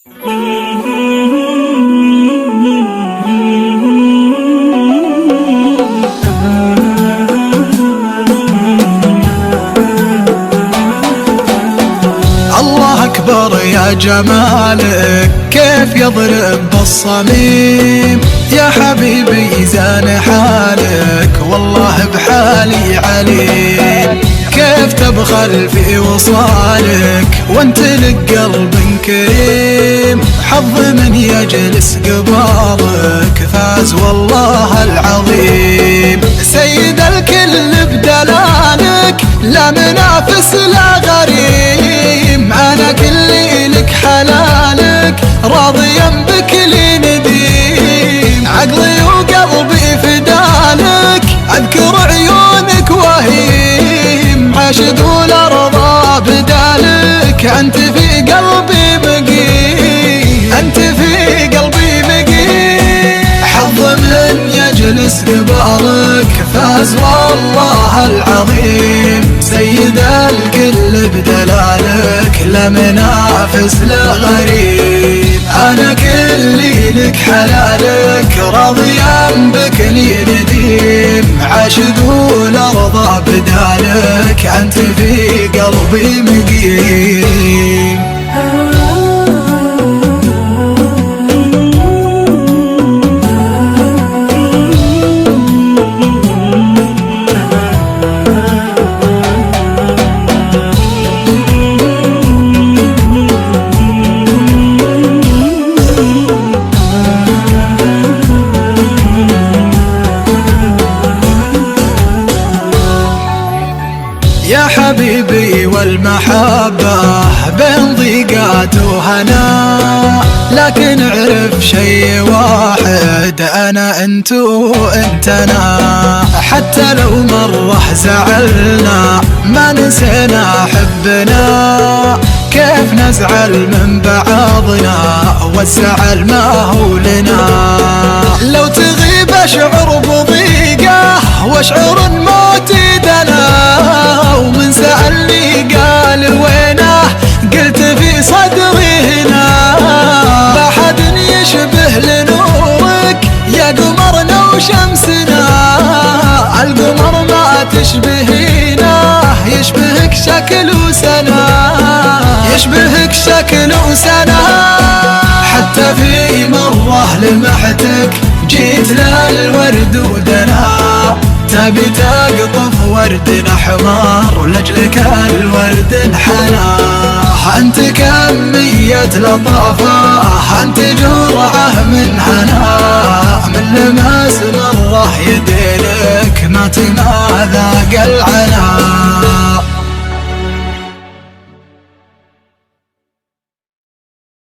الله أكبر يا جمالك كيف يضرب بالصميم، يا حبيبي زان حالك والله بحالي عليم. كيف تبخل في وصالك وانت لك قلب كريم، حظ من يجلس قبالك فاز والله العظيم. سيد الكل بدلالك لا منافس لا غريم، أنا كلي لك حلالك راضيا بك لي نديم. عقلي وقلبي فدالك أذكر عيونك وهيم، عاشق والأرض بدالك أنت في قلبي مقيم، أنت في قلبي مقيم. حظ من يجلس قبالك فاز والله العظيم. سيد الكل بدلالك لا منافس لا غريب، أنا كلي لك حلالك راضيا بك لي نديم. عاشق والأرض بدالك أنت في قلبي مقيم. يا حبيبي والمحبة بين ضيقات وهنا، لكن اعرف شي واحد أنا أنت وأنت أنا. حتى لو مرة زعلنا ما نسينا حبنا، كيف نزعل من بعضنا والزعل ما هو لنا. لو تغيب أشعر بضيقة واشعر الموت دنا، ومن سألني قال وينه قلت في صدري هنا. لا حد يشبه لنورك يا قمرنا وشمسنا، القمر ما تشبهينا يشبهك شكل وسنا، يشبهك شكل وسنا. حتى في مرة لمحتك جيت للورد ودنا، تبي تقطف ورد أحمر ولأجلك الورد انحنى. أنت كمية لطافة أنت جرعة من هنا، من لمس مرة يدينك ما تنام